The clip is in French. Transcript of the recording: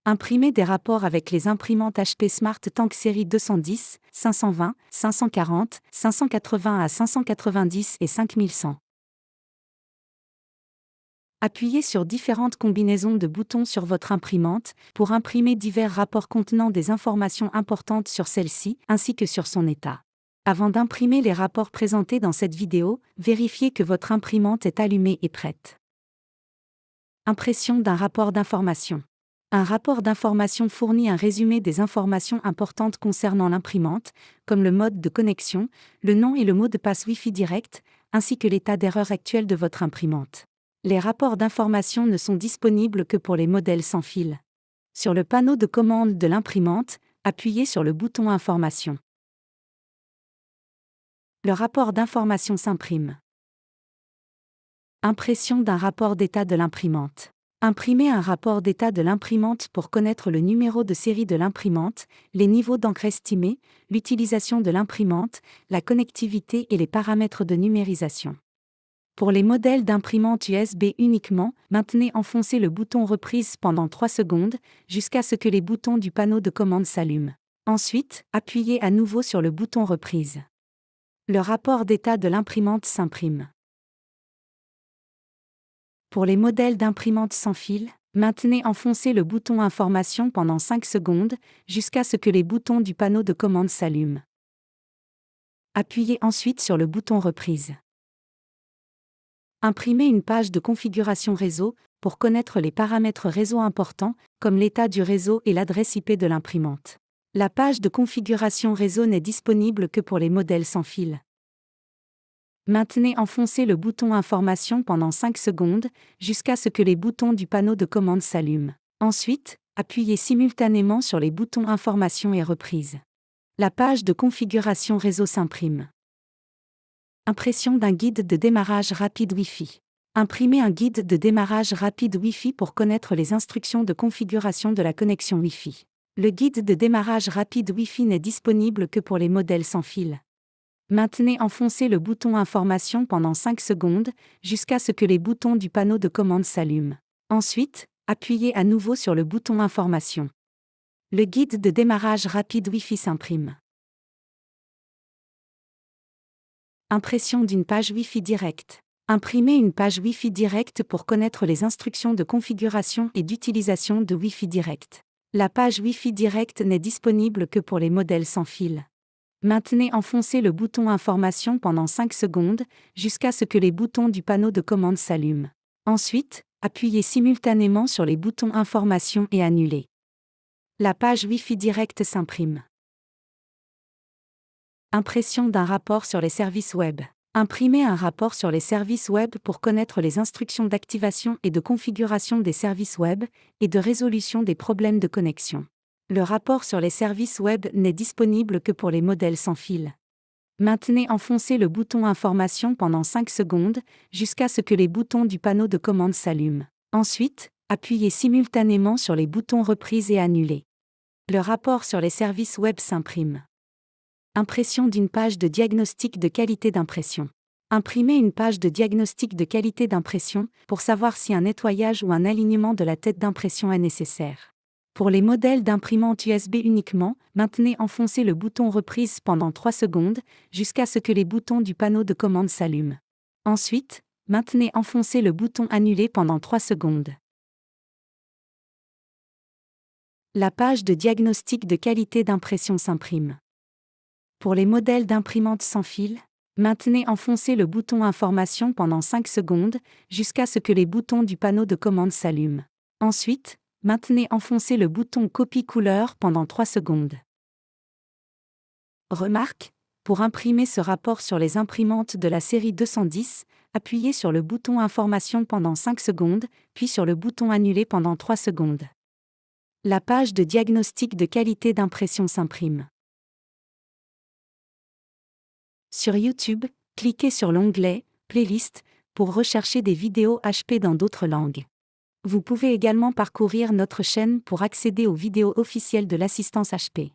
Imprimer des rapports avec les imprimantes HP Smart Tank série 210, 520, 540, 580 à 590 et 5100. Appuyez sur différentes combinaisons de boutons sur votre imprimante pour imprimer divers rapports contenant des informations importantes sur celle-ci ainsi que sur son état. Avant d'imprimer les rapports présentés dans cette vidéo, vérifiez que votre imprimante est allumée et prête. Impression d'un rapport d'information. Un rapport d'information fournit un résumé des informations importantes concernant l'imprimante, comme le mode de connexion, le nom et le mot de passe Wi-Fi direct, ainsi que l'état d'erreur actuel de votre imprimante. Les rapports d'information ne sont disponibles que pour les modèles sans fil. Sur le panneau de commande de l'imprimante, appuyez sur le bouton Information. Le rapport d'information s'imprime. Impression d'un rapport d'état de l'imprimante. Imprimez un rapport d'état de l'imprimante pour connaître le numéro de série de l'imprimante, les niveaux d'encre estimés, l'utilisation de l'imprimante, la connectivité et les paramètres de numérisation. Pour les modèles d'imprimante USB uniquement, maintenez enfoncé le bouton reprise pendant 3 secondes, jusqu'à ce que les boutons du panneau de commande s'allument. Ensuite, appuyez à nouveau sur le bouton reprise. Le rapport d'état de l'imprimante s'imprime. Pour les modèles d'imprimante sans fil, maintenez enfoncé le bouton Information pendant 5 secondes, jusqu'à ce que les boutons du panneau de commande s'allument. Appuyez ensuite sur le bouton Reprise. Imprimez une page de configuration réseau pour connaître les paramètres réseau importants, comme l'état du réseau et l'adresse IP de l'imprimante. La page de configuration réseau n'est disponible que pour les modèles sans fil. Maintenez enfoncé le bouton Information pendant 5 secondes, jusqu'à ce que les boutons du panneau de commande s'allument. Ensuite, appuyez simultanément sur les boutons Information et Reprise. La page de configuration réseau s'imprime. Impression d'un guide de démarrage rapide Wi-Fi. Imprimez un guide de démarrage rapide Wi-Fi pour connaître les instructions de configuration de la connexion Wi-Fi. Le guide de démarrage rapide Wi-Fi n'est disponible que pour les modèles sans fil. Maintenez enfoncé le bouton Information pendant 5 secondes, jusqu'à ce que les boutons du panneau de commande s'allument. Ensuite, appuyez à nouveau sur le bouton Information. Le guide de démarrage rapide Wi-Fi s'imprime. Impression d'une page Wi-Fi directe. Imprimez une page Wi-Fi directe pour connaître les instructions de configuration et d'utilisation de Wi-Fi direct. La page Wi-Fi direct n'est disponible que pour les modèles sans fil. Maintenez enfoncé le bouton Information pendant 5 secondes, jusqu'à ce que les boutons du panneau de commande s'allument. Ensuite, appuyez simultanément sur les boutons Information et Annuler. La page Wi-Fi direct s'imprime. Impression d'un rapport sur les services web. Imprimez un rapport sur les services web pour connaître les instructions d'activation et de configuration des services web et de résolution des problèmes de connexion. Le rapport sur les services web n'est disponible que pour les modèles sans fil. Maintenez enfoncé le bouton Information pendant 5 secondes, jusqu'à ce que les boutons du panneau de commande s'allument. Ensuite, appuyez simultanément sur les boutons Reprise et Annuler. Le rapport sur les services web s'imprime. Impression d'une page de diagnostic de qualité d'impression. Imprimez une page de diagnostic de qualité d'impression pour savoir si un nettoyage ou un alignement de la tête d'impression est nécessaire. Pour les modèles d'imprimante USB uniquement, maintenez enfoncé le bouton Reprise pendant 3 secondes, jusqu'à ce que les boutons du panneau de commande s'allument. Ensuite, maintenez enfoncé le bouton Annuler pendant 3 secondes. La page de diagnostic de qualité d'impression s'imprime. Pour les modèles d'imprimante sans fil, maintenez enfoncé le bouton Information pendant 5 secondes, jusqu'à ce que les boutons du panneau de commande s'allument. Ensuite, maintenez enfoncé le bouton Copie couleur pendant 3 secondes. Remarque, pour imprimer ce rapport sur les imprimantes de la série 210, appuyez sur le bouton Information pendant 5 secondes, puis sur le bouton Annuler pendant 3 secondes. La page de diagnostic de qualité d'impression s'imprime. Sur YouTube, cliquez sur l'onglet « Playlist » pour rechercher des vidéos HP dans d'autres langues. Vous pouvez également parcourir notre chaîne pour accéder aux vidéos officielles de l'assistance HP.